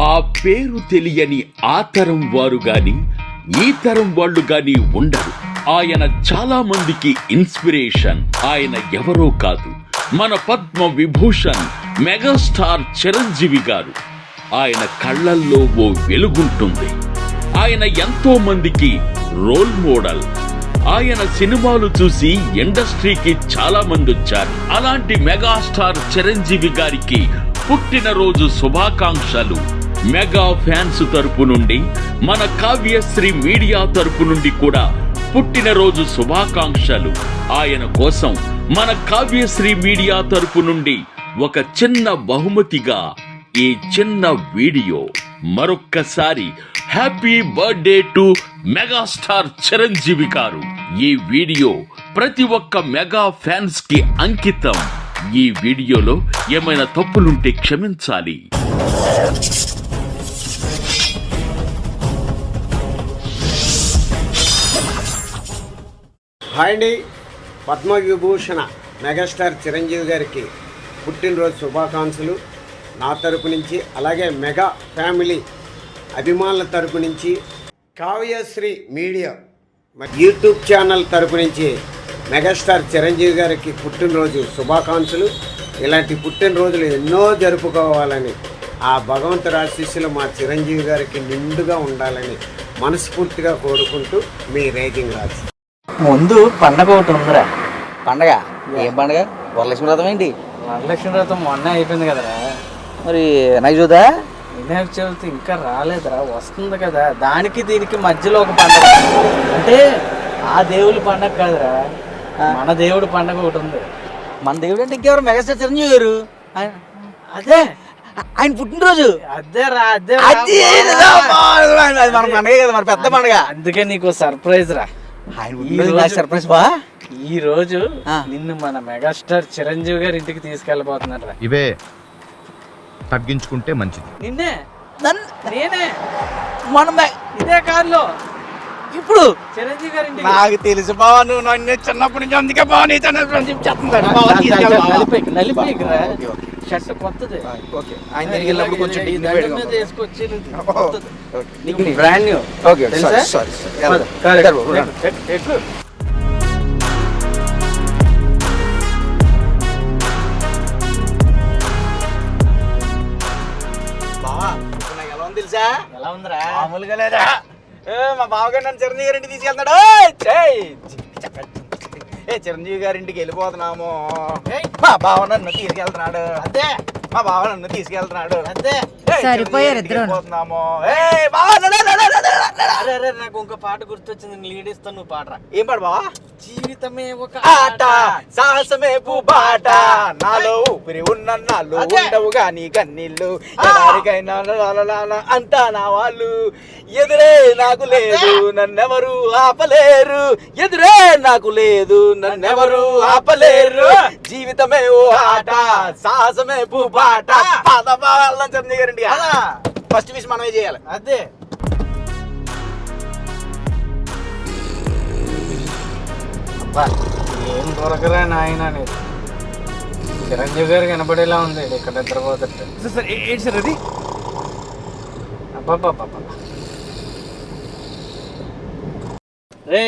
ఆ పేరు తెలియని ఆ తరం వారు గాని ఈ తరం వాళ్ళు గాని ఉండరు. ఆయన చాలా మందికి ఇన్స్పిరేషన్. ఆయన ఎవరో కాదు, మన పద్మ విభూషణ్ మెగాస్టార్ చిరంజీవి గారు. ఆయన కళ్ళల్లో ఓ వెలుగుంటుంది. ఆయన ఎంతో మందికి రోల్ మోడల్. ఆయన సినిమాలు చూసి ఇండస్ట్రీకి చాలా మంది వచ్చారు. అలాంటి మెగాస్టార్ చిరంజీవి గారికి పుట్టినరోజు శుభాకాంక్షలు. మెగా ఫ్యాన్స్ తరపు నుండి, మన కావ్యశ్రీ మీడియా తరపు నుండి కూడా పుట్టినరోజు శుభాకాంక్షలు. ఆయన కోసం మన కావ్యశ్రీ మీడియా తరపు నుండి ఒక చిన్న బహుమతిగా ఈ చిన్న వీడియో. మరొక్కసారి happy birthday to megastar Chiranjeevi గారు. ఈ వీడియో ప్రతి ఒక్క మెగా ఫ్యాన్స్ కి అంకితం. ఈ వీడియోలో ఏమైనా తప్పులుంటే క్షమించాలి. హాయ్ అండి, పద్మవిభూషణ మెగాస్టార్ చిరంజీవి గారికి పుట్టినరోజు శుభాకాంక్షలు నా తరపు నుంచి, అలాగే మెగా ఫ్యామిలీ అభిమానుల తరపు నుంచి, కావ్యశ్రీ మీడియా యూట్యూబ్ ఛానల్ తరపు నుంచి మెగాస్టార్ చిరంజీవి గారికి పుట్టినరోజు శుభాకాంక్షలు. ఇలాంటి పుట్టినరోజులు ఎన్నో జరుపుకోవాలని, ఆ భగవంతుడి ఆశీస్సులు మా చిరంజీవి గారికి నిండుగా ఉండాలని మనస్ఫూర్తిగా కోరుకుంటూ మీ రేజింగ్ రాజు. ముందు పండగ ఒకటి ఉందిరా. పండగ ఏం పండగ? వరలక్ష్మి వ్రతం ఏంటి? వరలక్ష్మి వ్రతం మొన్న అయిపోయింది కదరా. మరి వినాయక చవితా? వినాయక చవితి ఇంకా రాలేదురా, వస్తుంది కదా. దానికి దీనికి మధ్యలో ఒక పండగ అంటే ఆ దేవుడి పండగ కాదురా, మన దేవుడి పండగ ఒకటి ఉంది. మన దేవుడు అంటే ఇంకెవరు? మెగాస్టార్ చిరంజీవి గారు. అదే ఆయన పుట్టినరోజు. అదేరా అదే మన పండగే కదా, మన పెద్ద పండగ. అందుకే నీకు సర్ప్రైజ్ రా. ఆయన సర్ప్రైజ్ బా. ఈ రోజు నిన్ను మన మెగాస్టార్ చిరంజీవి గారి ఇంటికి తీసుకెళ్ళబోతున్నారు రా. ఇవే తగ్గించుకుంటే మంచిది. నిన్నే నేనే మనం ఇదే కారులో ఇప్పుడు చిరంజీవి గారి ఇంటికి. నాకు తెలుసు బావా, నువ్వు నన్ను చిన్నప్పటి నుంచి అందుకే బావ నీ నలిపేకిరా. షర్ట్ కొత్తది. ఆయన దగ్గరికి వెళ్ళినప్పుడు కొంచెం తీసుకొచ్చి బ్రాండ్ న్యూ. ఎక్కువ తెలుసా? ఎలా ఉందిరా? మామూలుగా లేదా? మా బావగారు నన్ను చిరంజీవి గారి ఇంటికి తీసుకెళ్తాడు. చిరంజీవి గారి ఇంటికి వెళ్ళిపోతున్నాము. మా బావ నన్ను తీసుకెళ్తున్నాడు. అదే మా బావ నన్ను తీసుకెళ్తున్నాడు. అదే సరిపోయారు ఇద్దరు. నాకు ఇంకో పాట గుర్తొచ్చింది, లీడ్ ఇస్తాను, నువ్వు పాడరా. ఏం పాడు బావా? జీవితమే ఒక ఆట, సాహసమే బాట, నాలో ఊపిరి ఉన్న నాలో ఉండవుగా నీ కన్నీళ్ళు, ఎవరికైనా అంతా నా వాళ్ళు, ఎదురే నాకు లేదు నన్నెవరు ఆపలేరు, ఎదురే నాకు లేదు నన్నెవరు ఆపలేరు, జీవితమే ఓ ఆట, సాహసమే బాట. చిరంజీవి గారింటి ఫస్ట్ విష్ మనమే చేయాలి. అదే ఏం దొరకరా నాయన, చిరంజీవి గారు కనబడేలా ఉంది ఇక్కడ నిద్రపోతుంటే. ఏంటి సార్ అది? అబ్బాబ్బా రే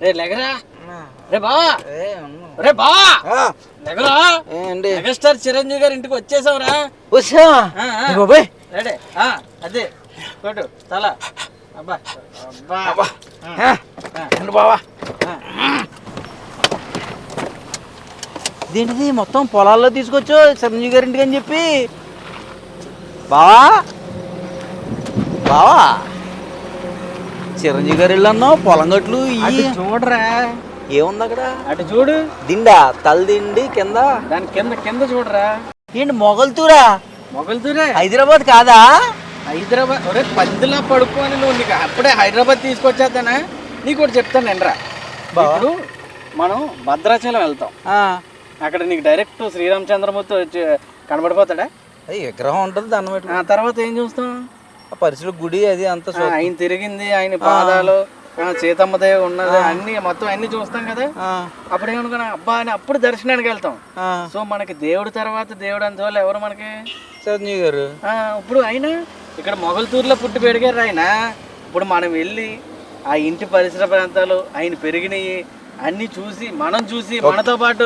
రే లెగరా రే బావా, రే బావా లెగరా. మెగాస్టార్ చిరంజీవి గారి ఇంటికి వచ్చేసావురా. రెడీ? అదే కొట్టు తల. అబ్బా అబ్బా బావా, ఇదేంటిది మొత్తం పొలాల్లో తీసుకొచ్చు చిరంజీవి గారి ఇంటికి అని చెప్పి? బావా బావా, చిరంజీవి గారు వెళ్ళన్నావు, పొలం గట్లు చూడరా. ఏముంది అక్కడ? అటు చూడు. దిండా, తల దిండి కింద, దాని కింద కింద చూడరా. ఏంటి మొగల్తూరా? మొగల్తూరే. హైదరాబాద్ కాదా? హైదరాబాద్. ఒరే పందిలా పడుకోని నువ్వు, నీకు అప్పుడే హైదరాబాద్ తీసుకొచ్చేద్దానా? నీకు ఒకటి చెప్తాను ఎండ్రా. ఇప్పుడు మనం భద్రాచలం వెళ్తాం, అక్కడ నీకు డైరెక్ట్ శ్రీరామచంద్రమూర్తి వచ్చి కనబడిపోతాడా? అది విగ్రహం ఉంటుంది, దాన్ని తర్వాత ఏం చూస్తాం? పరిసర గుడి అది అంత ఆయన తిరిగింది, ఆయన పాదాలు సీతమ్మదే ఉన్నది అన్ని మొత్తం అన్ని చూస్తాం కదా. అప్పుడు ఏమనుకున్నా అబ్బా అని అప్పుడు దర్శనానికి వెళ్తాం. సో మనకి దేవుడి తర్వాత దేవుడు అందువల్ల ఎవరు మనకి చిరంజీవి గారు. ఇప్పుడు ఆయన ఇక్కడ మొగల్తూరులో పుట్టి పెరిగారు ఆయన. ఇప్పుడు మనం వెళ్ళి ఆ ఇంటి పరిసర ప్రాంతాలు ఆయన పెరిగినవి అన్ని చూసి మనం చూసి మనతో పాటు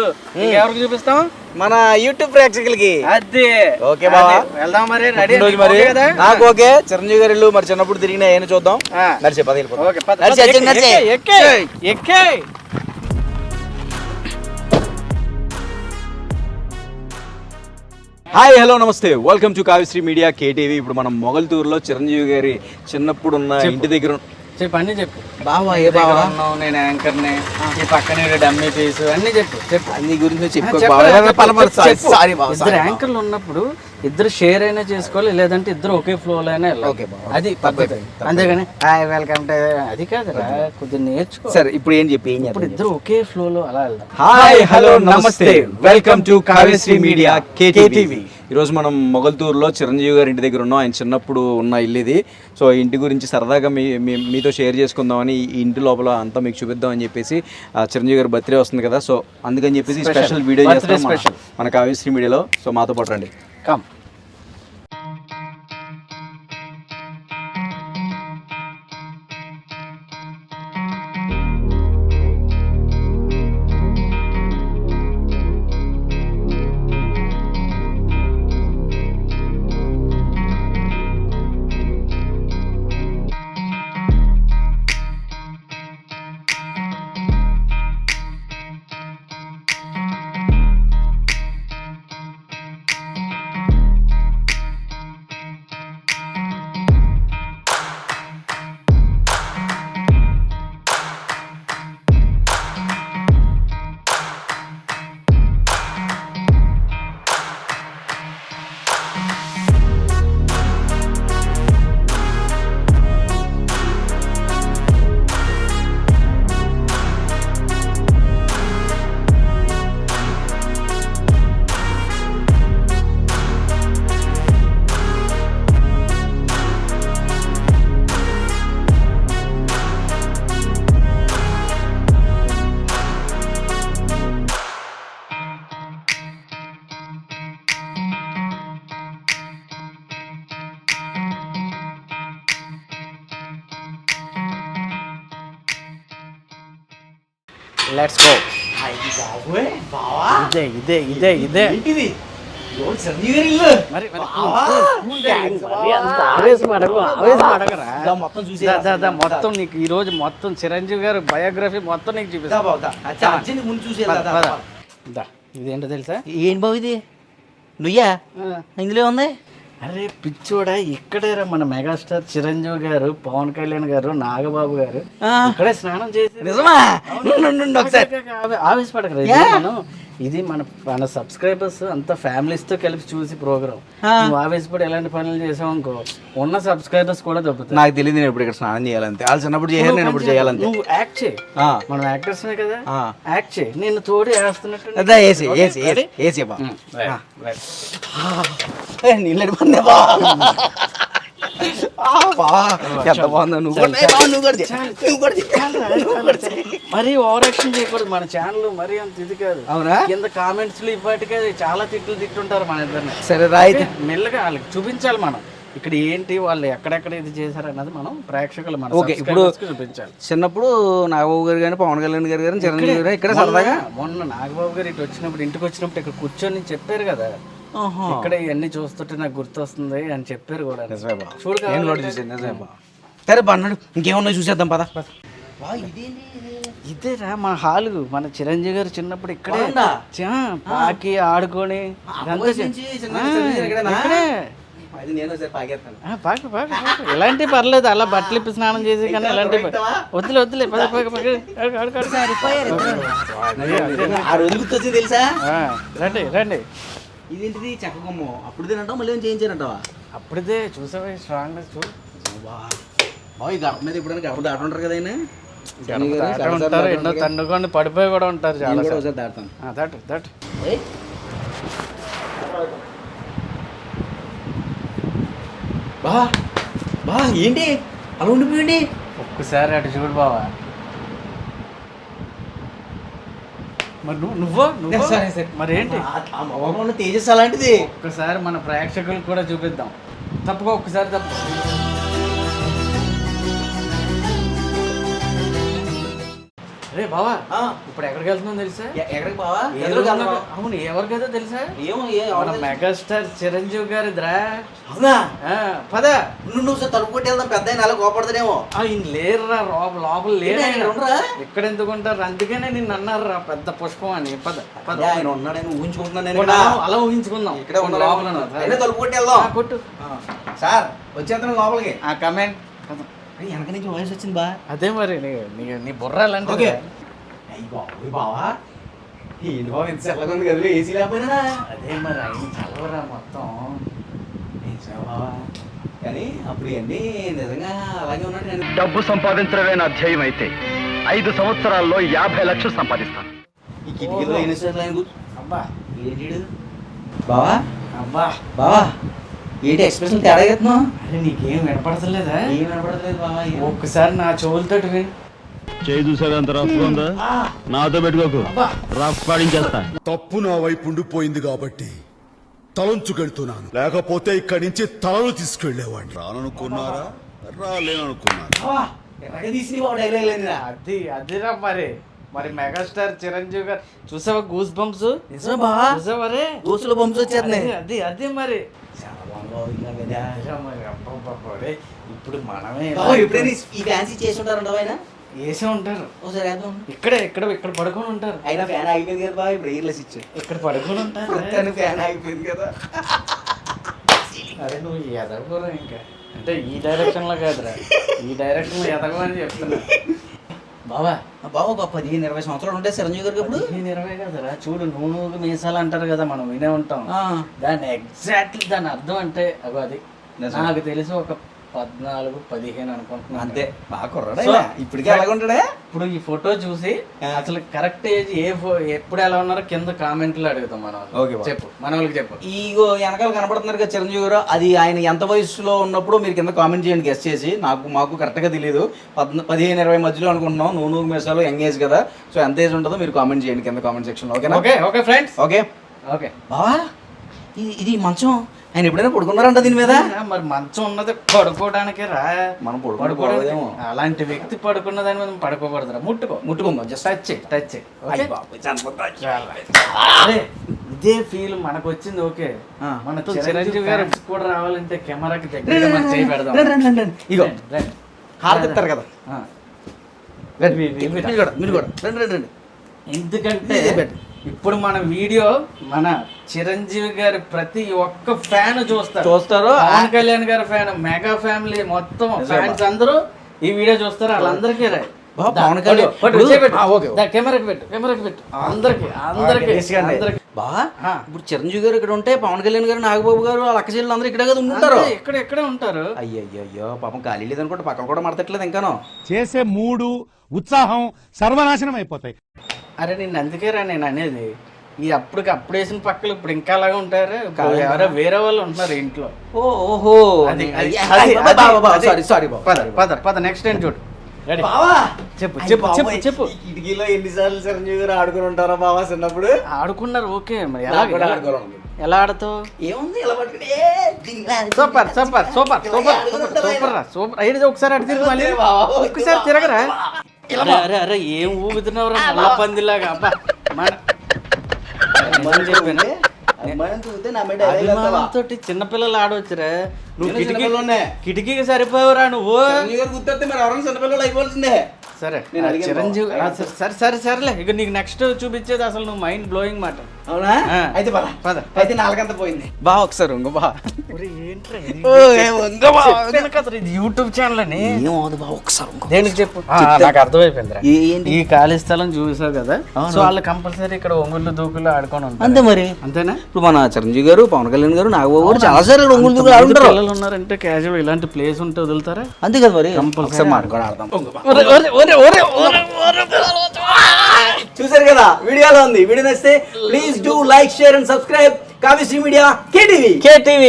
ఎవరికి చూపిస్తాం, మన యూట్యూబ్ ప్రేక్షకులకి. అదే ఓకే బావా, వెళ్దాం మరి. రెడీ మరి నాకు ఓకే. చిరంజీవి గారు ఇల్లు మరి చిన్నప్పుడు తిరిగిన ఏమైనా చూద్దాం. నడిచే పది ఎక్కే. హాయ్ హలో నమస్తే, welcome to Kavyasri media KTV. ఇప్పుడు మనం మొగల్తూరులో చిరంజీవి గారి చిన్నప్పుడు ఉన్న ఇంటి దగ్గర చెప్పు అన్ని చెప్పు. బావా ఏ బావా నేను యాంకర్ని, ఈ పక్కనే డమ్మీ పీస్ అన్ని చెప్పు అన్ని గురించి ఇద్దరు యాంకర్లు ఉన్నప్పుడు ఇద్దరు షేర్ అయినా చేసుకోవాలి, లేదంటే ఇద్దరు ఒకే ఫ్లో అయినా వెళ్ళాలి. అది పద్ధతి. అంతేగాని హాయ్ వెల్కమ్ టు అది కాదురా, కొద్దిగా నేర్చుకో. సరే ఇప్పుడు ఏం చెప్పి ఇప్పుడు ఇద్దరు ఒకే ఫ్లో లో అలా వెళ్దాం. హాయ్ హలో నమస్తే, welcome to Kavyasri media KTV. ఈరోజు మనం మొగల్తూరులో చిరంజీవి గారి ఇంటి దగ్గర ఉన్నాం. ఆయన చిన్నప్పుడు ఉన్న ఇల్లు ఇది. సో ఇంటి గురించి సరదాగా మీతో షేర్ చేసుకుందామని ఈ ఇంటి లోపల అంతా మీకు చూపిద్దామని చెప్పేసి చిరంజీవి గారి బర్త్డే వస్తుంది కదా, సో అందుకని చెప్పేసి స్పెషల్ వీడియో చేస్తాం మన కావ్యశ్రీ మీడియాలో. సో మాతో పాటు రండి. కమ్. Let's go. ఇదే మరి మొత్తం నీకు ఈ రోజు మొత్తం చిరంజీవి గారు బయోగ్రఫీ మొత్తం నీకు చూపిస్తా. ఇదేంటో తెలుసా? ఏం బాబు ఇది? నుయ్యా ఇందులో ఉంది? అరే పిచ్చోడా, ఇక్కడేరా మన మెగాస్టార్ చిరంజీవి గారు, పవన్ కళ్యాణ్ గారు, నాగబాబు గారు ఇక్కడే స్నానం చేసి. నిజమా? ఆవేశపడకరా, ఇది మన సబ్స్క్రైబర్స్ అంతా ఫ్యామిలీస్ తో కలిపి చూసి ప్రోగ్రామ్. నువ్వు ఆవేశపడి ఎలాంటి పనులు చేసావు అనుకో, ఉన్న సబ్స్క్రైబర్స్ కూడా దొబ్బుతాయి. నాకు తెలియదు నేను ఇప్పుడు ఇక్కడ స్నానం చేయాలంతే. వాళ్ళు చిన్నప్పుడు చేయాలి, నేను ఇప్పుడు చేయాలంతే. నువ్వు యాక్ట్ చేయి, మనం యాక్టర్స్ కదా, యాక్ట్ చేయి. నేను తోడు వేస్తున్నట్టు మరి ఓవర్ యాక్షన్ చేయకూడదు. మన ఛానల్ మరి అంత ఇది కాదు. అవునా? కింద కామెంట్స్ లో ఇప్పటికే చాలా తిట్టుంటారు మన ఇద్దరిని. సరే రాయితే మెల్లగా వాళ్ళకి చూపించాలి మనం ఇక్కడ ఏంటి, వాళ్ళు ఎక్కడెక్కడ ఇది చేశారు అన్నది మనం ప్రేక్షకులు మన ఇప్పుడు చూపించాలి. చిన్నప్పుడు నాగబాబు గారు కానీ, పవన్ కళ్యాణ్ గారు కానీ, చిరంజీవి గారు ఇక్కడ సరదాగా మొన్న నాగబాబు గారు ఇటు వచ్చినప్పుడు, ఇంటికి వచ్చినప్పుడు ఇక్కడ కూర్చొని చెప్పారు కదా, ఇక్కడ ఇవన్నీ చూస్తుంటే నాకు గుర్తొస్తుంది అని చెప్పారు కూడా. చూడు సరే బన్నాడు, ఇంకేమన్నా చూసేద్దాం పద. ఇదేరా మన హాలు, మన చిరంజీవి గారు చిన్నప్పుడు ఇక్కడే పాకి ఆడుకొని ఇలాంటి పర్లేదు, అలా బట్టలు ఇప్పి స్నానం చేసి కానీ ఇలాంటి వద్దులే తెలుసా? రండి. ఇదేంటిది? చెక్క కొమ్మ. అప్పుడు తినంటావు, మళ్ళీ ఏం చేయించారంటావా? అప్పుడే చూసావా స్ట్రాంగ్నెస్? చూడు బాయ్, గర్భ మీద ఎప్పుడైనా గర్భ దాటుంటారు కదా ఆయన. ఉంటారు, ఎన్నో తండుకొని పడిపోయి కూడా ఉంటారు చాలా. దాటుతాను. దాటు బా ఏంటి అలా ఉండిపోయండి? ఒక్కసారి అటు చూడు బావా. మరి నువ్వు మరి ఏంటి తేజస్ అలాంటిది. ఒక్కసారి మన ప్రేక్షకులకు కూడా చూపిద్దాం. తప్పుకో ఒక్కసారి తప్పు. రే బావా, ఇప్పుడు ఎక్కడికి వెళ్తున్నాం తెలుసా? ఎక్కడికి బావా? అవును, ఎవరికైతే తెలుసా? ఏమో మన మెగాస్టార్ చిరంజీవి గారిదిరా. అవునా? పద. నువ్వు తలుపు కొట్టి వెళ్దాం, పెద్ద ఆయన అలా కోపడతాడేమో. ఆయన లేరురా, లోపల లేరు. ఇక్కడ ఎందుకుంటారు? అందుకనే నిన్ను అన్నారురా పెద్ద పుష్పం అని. పద పద. ఆయన ఉన్నాడని ఊహించుకుంటున్నాను. అలా ఊహించుకుందాం. ఇక్కడ లోపల తలుపు కొట్టి వెళ్దాం. కొట్టు సార్ వచ్చేద్దాం లోపలికి. ఆ కమెంట్ వెనక నుంచి వాయిస్ వచ్చింది బా. అదే మరి నీ బుర్రాలంటే. బావా ఏంటి బాబు ఎంత చల్లగా ఉంది కదా, ఏసీ లేకపోయినా. అదే మరి ఆయన చల్లవరా మొత్తం. బావా కానీ అప్పుడు ఇవన్నీ నిజంగా అలాగే ఉన్నాడు. నేను డబ్బు సంపాదించడమే నా ధ్యేయం అయితే 5 సంవత్సరాల్లో 50 లక్షలు సంపాదిస్తాను. ఈ కిటికీలో అయిన సార్లు అబ్బా ఏంటి బావా అబ్బా బావా ఏంటి ఎక్స్ప్రెషన్ తేడా ఎత్తున్నావు? అరే నీకేం వినపడతలేదా? ఏం వినపడలేదు బావా. ఒక్కసారి నా చెవులతో విను. చేయి చూసావు ఎంత రఫ్ ఉందో, నాతో పెట్టుకోకు, రఫ్ పాడించేస్తా. తప్పు నా వైపు ఉండిపోయింది కాబట్టి తలంచుకెళ్తున్నాను, లేకపోతే ఇక్కడి నుంచి తలను తీసుకెళ్లేవాడిని. రాననుకున్నారా? రాలేననుకున్నారా? బావా ఎలాగ తీసి బావ డైలాగ్ లేదురా. అదిరా మరి మెగాస్టార్ చిరంజీవి గారు చూసావా గూస్ బంప్స్? నిజమే బావా, చూసావరే దోస్తులు బంప్స్ వచ్చేస్తున్నాయి. అదే మరి చాలా బాగుంది కదా. అదిరా మరి. అబ్బబ్బబ్బా, రే, ఇప్పుడు మనమే బావా ఎప్పుడైనా ఈ ఫ్యాన్సీ చేసి ఉంటారు ఆయన? వేసే ఉంటారు. ఒకసారి వేద్దాం. ఇక్కడ పడుకొని ఉంటారు. అయినా ఫ్యాన్ ఆగిపోయింది కదా బావ, ఇప్పుడు ఎయిర్లెస్ ఇచ్చాడు. ఇక్కడ పడుకొని ఉంటారు. ఫ్యాన్ ఆగిపోయింది కదా. అరే నువ్వు ఎదగపోరా ఇంకా. అంటే ఈ డైరెక్షన్ లో కాదురా, ఈ డైరెక్షన్ లో ఎదగమని చెప్తున్నా. బావా బావ ఒక 15-20 సంవత్సరాలు ఉంటాయి చిరంజీవి గారికి ఇప్పుడు. 20 కదరా. చూడు నూనె మీసాలు అంటారు కదా, మనం వినే ఉంటాం. దాన్ని ఎగ్జాక్ట్లీ దాని అర్థం అంటే అగో అది. నాకు తెలిసి ఒక 14-15 అనుకుంటున్నాను. అంతే. బాగా కుర్రాడు ఇప్పటికే అలాగ ఉంటాడే. ఇప్పుడు ఈ ఫోటో చూసి అసలు కరెక్ట్ ఏజ్ ఎప్పుడు ఎలా ఉన్నారో కింద కామెంట్లు అడుగుతాం మనం. చెప్పు, మన వాళ్ళకి చెప్పు. ఈగో వెనకాల కనపడుతున్నారు కదా చిరంజీవి గారు, అది ఆయన ఎంత వయసులో ఉన్నప్పుడు మీరు కింద కామెంట్ చేయండి, గెస్ట్ చేసి. మాకు కరెక్ట్గా తెలియదు, 15-20 మధ్యలో అనుకుంటున్నాం. నువ్వు మెసాలో యంగ్ ఏజ్ కదా, సో ఎంత ఏజ్ ఉంటుందో మీరు కామెంట్ చేయండి కింద కామెంట్ సెక్షన్లో. ఓకేనా? Okay friends. ఓకే బావా ఇది మంచం ఆయన ఎప్పుడైనా పడుకున్నారంట దీని మీద? మరి మంచం ఉన్నది పడుకోవడానికే రా. మనం పడుకోవడానికి. అలాంటి వ్యక్తి పడుకున్న దాని మీద పడుకోకూడదురా. ముట్టుకుందాం, జస్ట్ టచ్. ఇదే ఫీల్ మనకు వచ్చింది. ఓకే, మన చిరంజీవి గారు కూడా రావాలంటే కెమెరాకి దగ్గర మనం చేయి పెడదాం. ఇగో హారతి ఇస్తారు కదా, మీరు కూడా రండి. ఎందుకంటే ఇప్పుడు మన వీడియో మన చిరంజీవి గారి ప్రతి ఒక్క ఫ్యాన్ చూస్తారు. పవన్ కళ్యాణ్ గారి ఫ్యాన్, మెగా ఫ్యామిలీ మొత్తం ఫ్యాన్స్ అందరూ ఈ వీడియో చూస్తారు. వాళ్ళందరికీ పవన్ కళ్యాణ్ కెమెరాకి పెట్టు అందరికి బాగా. ఇప్పుడు చిరంజీవి గారు ఇక్కడ ఉంటే పవన్ కళ్యాణ్ గారు, నాగబాబు గారు, వాళ్ళ అక్క చెల్లెలు అందరూ ఇక్కడే కదా ఉంటారు. ఇక్కడే ఉంటారు. అయ్యో పాపం ఖాళీ లేదనుకుంటే పక్కన కూడా మడతట్లేదు ఇంకాను. చేసే మూడు ఉత్సాహం సర్వనాశనం అయిపోతాయి. అరే నేను అందుకే రా నేను అనేది, ఈ అప్పుడు వేసిన పక్కలు ఇప్పుడు ఇంకా అలాగే ఉంటారు. ఎవరో వేరే వాళ్ళు ఉంటున్నారు ఇంట్లో. ఓహో సారీ పద నెక్స్ట్ టైం చూడు. చెప్పు. కిటికీలో ఎన్నిసార్లు చిరంజీవి గారు ఆడుకుని ఉంటారో బావా చిన్నప్పుడు? ఆడుకున్నారు. ఓకే, మరి ఎలా ఆడతావు? ఏముంది ఇలా పట్టుకుని సూపర్ అయితే ఒకసారి అటు తిరుగు, మళ్ళీ ఒక్కసారి తిరగరా. అరే ఏం ఊగుతున్నావురా మల్ల పందిలాగా. అబ్బా చెప్పాను అభిమానంతో చిన్నపిల్లలు ఆడవచ్చురా. నువ్వు కిటికీకి సరిపోవురా నువ్వు. గుర్తొస్తే మరి ఎవరైనా చిన్నపిల్లలు అయిపోవాల్సిందే. సరే చిరంజీవి సరేలే. ఇక నీకు నెక్స్ట్ చూపించేది అసలు నువ్వు మైండ్ బ్లోయింగ్ మాట. అవునా? అయితే పద. అయితే నాలుగంత పోయింది బా. ఒకసారి ఇది యూట్యూబ్ ఛానల్ అని దేనికి చెప్పు. నాకు అర్థమైపోయింది. ఈ ఖాళీ స్థలం చూసావు కదా, సో వాళ్ళు కంపల్సరీ ఇక్కడ ఒంగుళ్ళు దూకులు ఆడుకొని ఉంటారు. అంతే మరి. అంతేనా? ఇప్పుడు మన చిరంజీవి గారు, పవన్ కళ్యాణ్ గారు, నాగబాబు గారు చాలా సార్లు ఒంగుళ్ళు దూకులు ఆడుంటారు. పిల్లలు ఉన్నారంటే క్యాజువల్ ఇలాంటి ప్లేస్ ఉంటే వదులుతారా? అంతే కదా మరి. కంపల్సరీ ఆడతాం. చూసారు కదా, వీడియోలో ఉంది. వీడియో నచ్చితే please do like, share and subscribe Kavyasri media KTV.